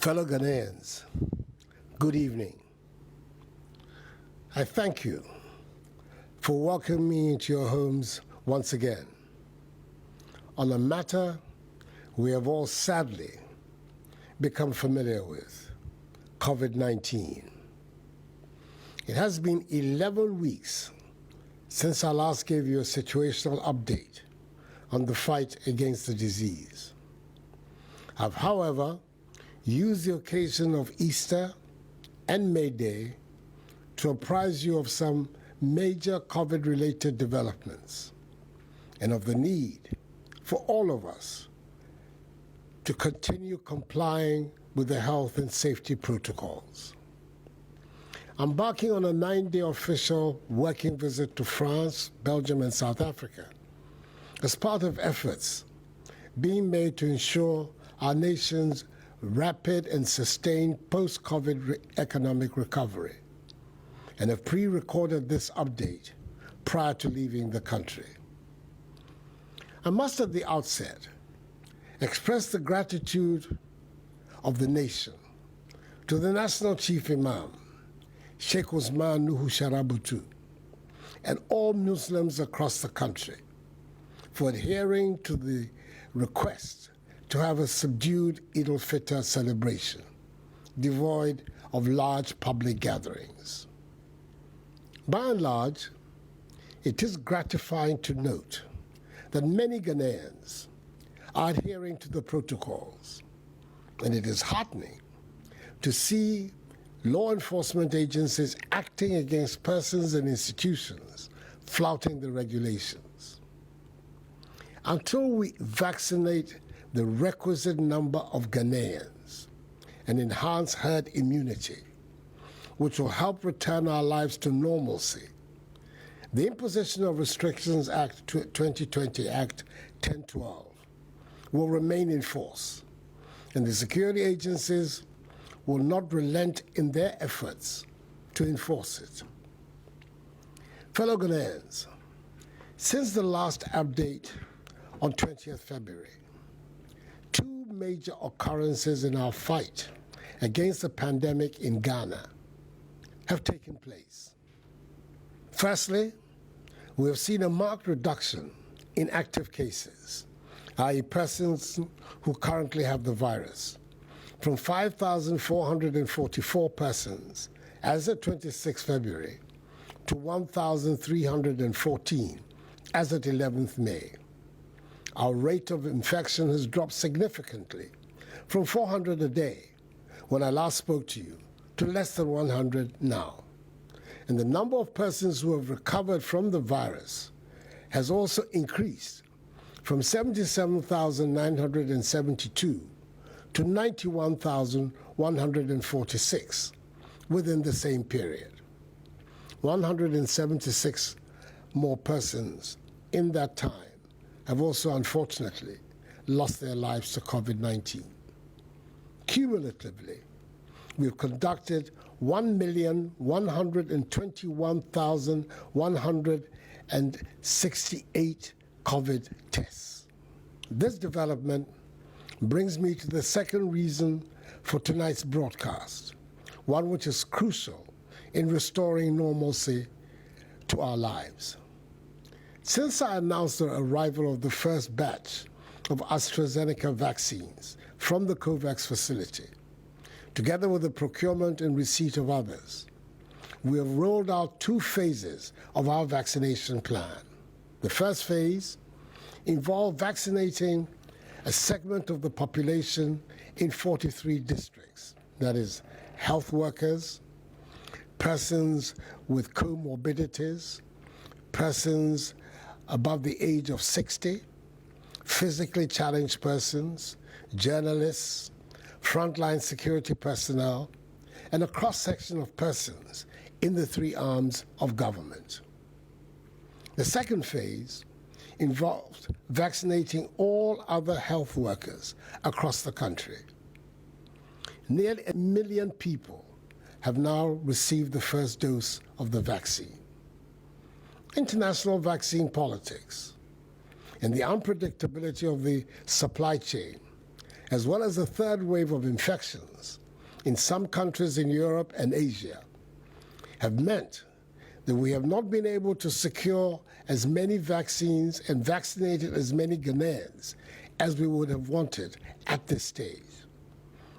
Fellow Ghanaians, good evening. I thank you for welcoming me into your homes once again on a matter we have all sadly become familiar with, COVID-19. It has been 11 weeks since I last gave you a situational update on the fight against the disease. I've, however, used the occasion of Easter and May Day to apprise you of some major COVID-related developments and of the need for all of us to continue complying with the health and safety protocols. Embarking on a 9-day official working visit to France, Belgium, and South Africa as part of efforts being made to ensure our nation's rapid and sustained post-COVID economic recovery, and have pre-recorded this update prior to leaving the country. I must at the outset express the gratitude of the nation to the National Chief Imam, Sheikh Usman Nuhu Sharabutu, and all Muslims across the country for adhering to the request to have a subdued Eid al-Fitr celebration, devoid of large public gatherings. By and large, it is gratifying to note that many Ghanaians are adhering to the protocols, and it is heartening to see law enforcement agencies acting against persons and institutions flouting the regulations. Until we vaccinate the requisite number of Ghanaians and enhance herd immunity, which will help return our lives to normalcy, the Imposition of Restrictions Act 2020 Act 1012 will remain in force, and the security agencies will not relent in their efforts to enforce it. Fellow Ghanaians, since the last update on 20th February, two major occurrences in our fight against the pandemic in Ghana have taken place. Firstly, we have seen a marked reduction in active cases, i.e. persons who currently have the virus, from 5,444 persons as of 26 February to 1,314 as of 11th May. Our rate of infection has dropped significantly from 400 a day when I last spoke to you to less than 100 now. And the number of persons who have recovered from the virus has also increased from 77,972 to 91,146 within the same period. 176 more persons in that time have also unfortunately lost their lives to COVID-19. Cumulatively, we've conducted 1,121,168 COVID tests. This development brings me to the second reason for tonight's broadcast, one which is crucial in restoring normalcy to our lives. Since I announced the arrival of the first batch of AstraZeneca vaccines from the COVAX facility, together with the procurement and receipt of others, we have rolled out two phases of our vaccination plan. The first phase involved vaccinating a segment of the population in 43 districts, that is, health workers, persons with comorbidities, persons above the age of 60, physically challenged persons, journalists, frontline security personnel, and a cross-section of persons in the three arms of government. The second phase involved vaccinating all other health workers across the country. Nearly 1 million people have now received the first dose of the vaccine. International vaccine politics and the unpredictability of the supply chain as well as a third wave of infections in some countries in Europe and Asia, have meant that we have not been able to secure as many vaccines and vaccinated as many Ghanaians as we would have wanted at this stage.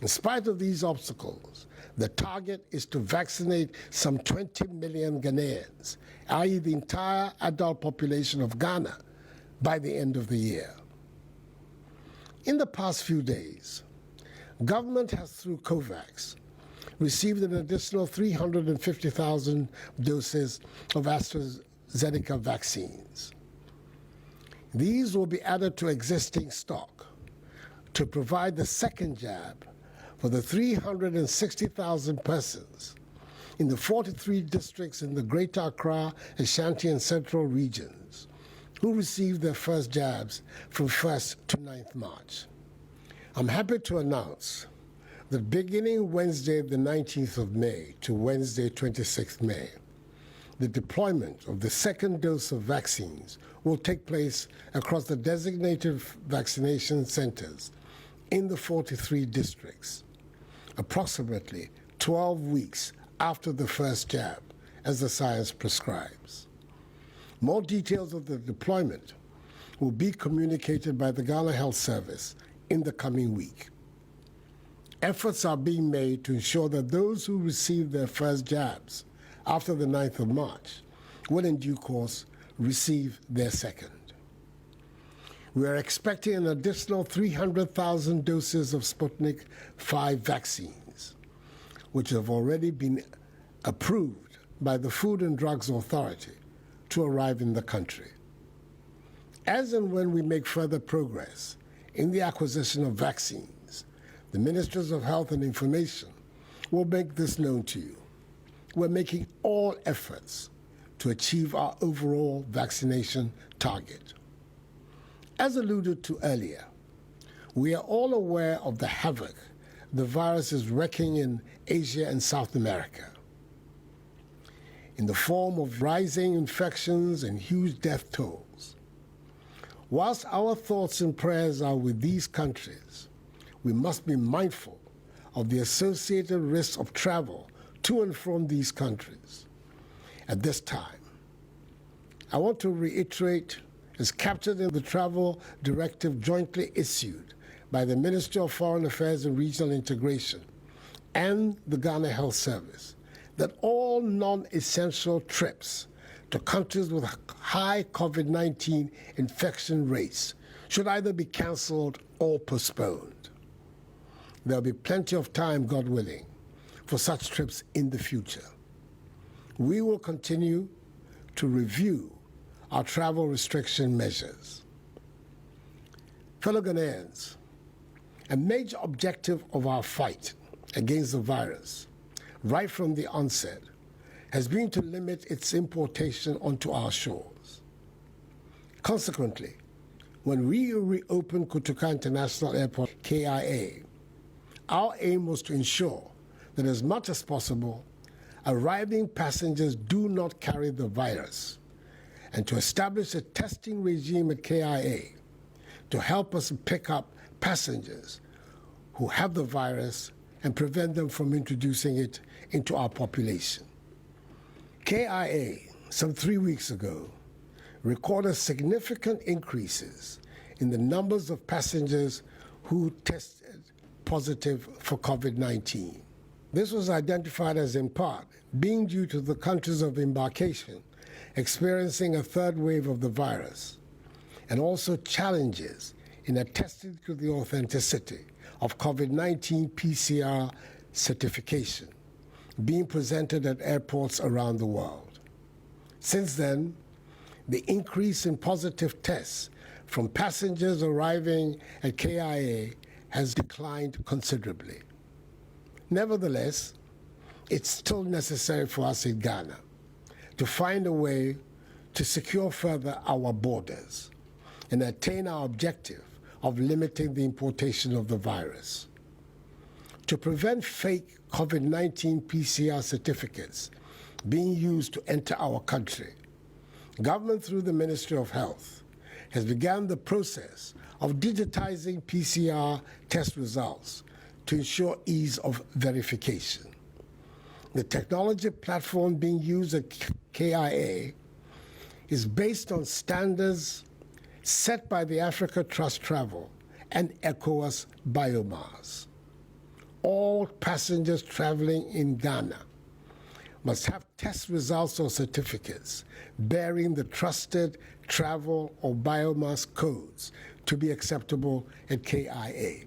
In spite of these obstacles, the target is to vaccinate some 20 million Ghanaians, i.e. the entire adult population of Ghana, by the end of the year. In the past few days, government has, through COVAX, received an additional 350,000 doses of AstraZeneca vaccines. These will be added to existing stock to provide the second jab for the 360,000 persons in the 43 districts in the Greater Accra, Ashanti, and Central regions who received their first jabs from 1st to 9th March. I'm happy to announce that beginning Wednesday, the 19th of May to Wednesday, 26th May, the deployment of the second dose of vaccines will take place across the designated vaccination centers in the 43 districts, approximately 12 weeks after the first jab, as the science prescribes. More details of the deployment will be communicated by the Ghana Health Service in the coming week. Efforts are being made to ensure that those who receive their first jabs after the 9th of March will in due course receive their second. We are expecting an additional 300,000 doses of Sputnik V vaccines, which have already been approved by the Food and Drugs Authority to arrive in the country. As and when we make further progress in the acquisition of vaccines, the Ministries of Health and Information will make this known to you. We're making all efforts to achieve our overall vaccination target. As alluded to earlier, we are all aware of the havoc the virus is wreaking in Asia and South America, in the form of rising infections and huge death tolls. Whilst our thoughts and prayers are with these countries, we must be mindful of the associated risks of travel to and from these countries. At this time, I want to reiterate, as captured in the travel directive jointly issued by the Ministry of Foreign Affairs and Regional Integration and the Ghana Health Service, that all non-essential trips to countries with high COVID-19 infection rates should either be cancelled or postponed. There'll be plenty of time, God willing, for such trips in the future. We will continue to review our travel restriction measures. Fellow Ghanaians, a major objective of our fight against the virus, right from the onset, has been to limit its importation onto our shores. Consequently, when we reopened Kotoka International Airport, KIA, our aim was to ensure that as much as possible, arriving passengers do not carry the virus, and to establish a testing regime at KIA to help us pick up passengers who have the virus and prevent them from introducing it into our population. KIA, some 3 weeks ago, recorded significant increases in the numbers of passengers who tested positive for COVID-19. This was identified as in part being due to the countries of embarkation experiencing a third wave of the virus, and also challenges in attesting to the authenticity of COVID-19 PCR certification being presented at airports around the world. Since then, the increase in positive tests from passengers arriving at KIA has declined considerably. Nevertheless, it's still necessary for us in Ghana to find a way to secure further our borders and attain our objective of limiting the importation of the virus. To prevent fake COVID-19 PCR certificates being used to enter our country, government through the Ministry of Health has begun the process of digitizing PCR test results to ensure ease of verification. The technology platform being used at KIA is based on standards set by the Africa Trust Travel and ECOWAS Biomars. All passengers traveling in Ghana must have test results or certificates bearing the trusted travel or biomass codes to be acceptable at KIA.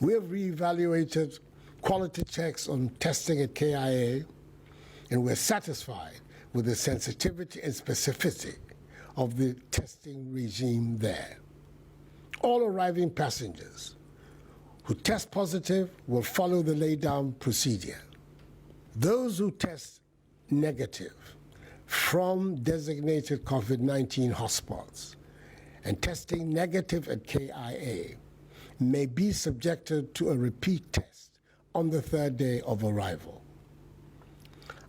We have reevaluated quality checks on testing at KIA, and we're satisfied with the sensitivity and specificity of the testing regime there. All arriving passengers who test positive will follow the laid-down procedure. Those who test negative from designated COVID-19 hotspots and testing negative at KIA may be subjected to a repeat test on the third day of arrival.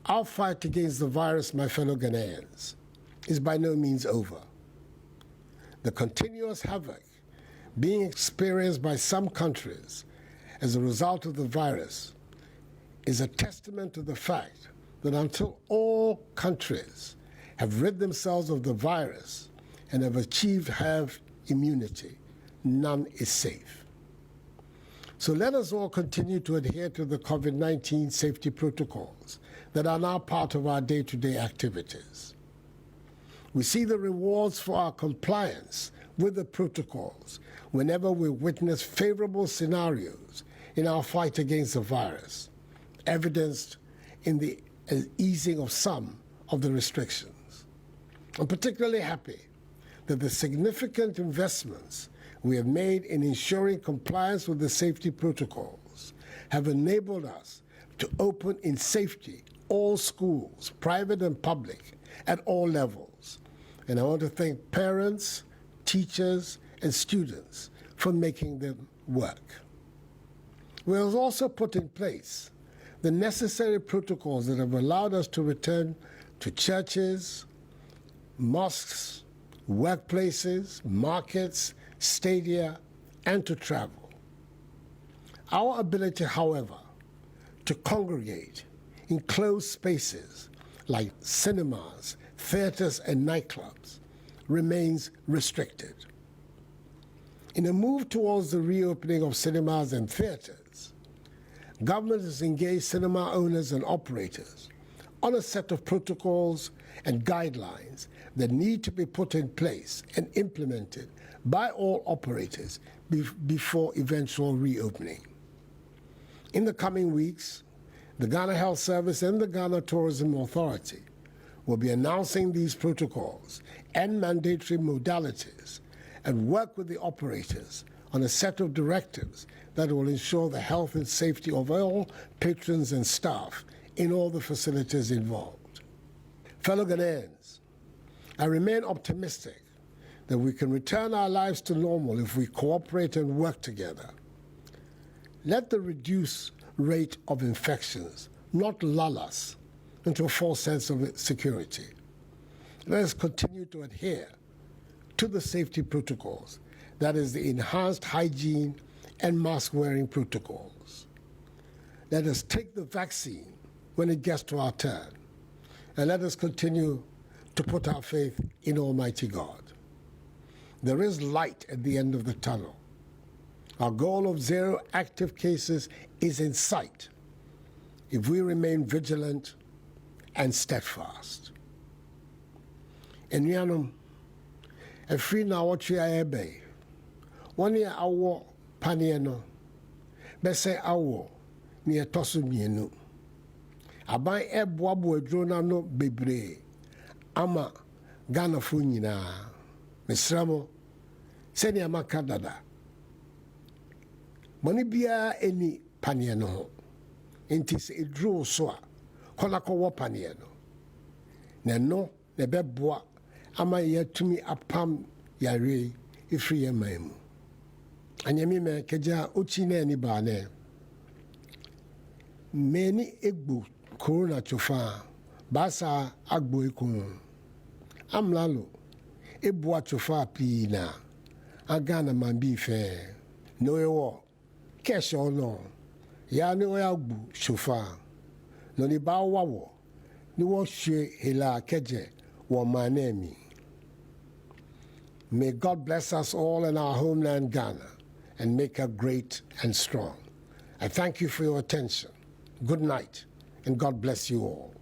Our fight against the virus, my fellow Ghanaians, is by no means over. The continuous havoc being experienced by some countries as a result of the virus is a testament to the fact that until all countries have rid themselves of the virus and have achieved herd immunity, none is safe. So let us all continue to adhere to the COVID-19 safety protocols that are now part of our day-to-day activities. We see the rewards for our compliance with the protocols whenever we witness favorable scenarios in our fight against the virus, evidenced in the easing of some of the restrictions. I'm particularly happy that the significant investments we have made in ensuring compliance with the safety protocols have enabled us to open in safety all schools, private and public, at all levels. And I want to thank parents, teachers, and students for making them work. We have also put in place the necessary protocols that have allowed us to return to churches, mosques, workplaces, markets, stadia, and to travel. Our ability, however, to congregate in closed spaces like cinemas, theaters, and nightclubs remains restricted. In a move towards the reopening of cinemas and theaters, government has engaged cinema owners and operators on a set of protocols and guidelines that need to be put in place and implemented by all operators before eventual reopening. In the coming weeks, the Ghana Health Service and the Ghana Tourism Authority will be announcing these protocols and mandatory modalities and work with the operators on a set of directives that will ensure the health and safety of all patrons and staff in all the facilities involved. Fellow Ghanaians, I remain optimistic that we can return our lives to normal if we cooperate and work together. Let the reduced rate of infections not lull us into a false sense of security. Let us continue to adhere to the safety protocols, that is, the enhanced hygiene and mask-wearing protocols. Let us take the vaccine when it gets to our turn, and let us continue to put our faith in Almighty God. There is light at the end of the tunnel. Our goal of 0 active cases is in sight if we remain vigilant and steadfast. Enuanom, every na watwe ayebe. One year awo paneɛ no, bɛsɛ awo ne ɛtɔ mienu. Aban ɛboaboa aduro n'ano bebree ama Ghanafoɔ nyinaa. Mesrɛ mo, sɛnea maka dada. Bɔne biara ɛni paneɛ no ho. Enti sɛ ɛduru so a, kɔ na kɔwɔ paneɛ no. Na ɛno na ɛbɛboa ama yɛatumi apam yare ɛfiri yɛn man mu. Anyame me kagya ochi na ani baane. Meni egbo corona chofa basa agbo ikun. Amlalo ebua chofa pi na agana mambi fe no ewo cash or no ya ni o ya gbu chofa no ni ba wawo ni wo hwe hela keje wo manemi. May God bless us all in our homeland Ghana and make her great and strong. I thank you for your attention. Good night, and God bless you all.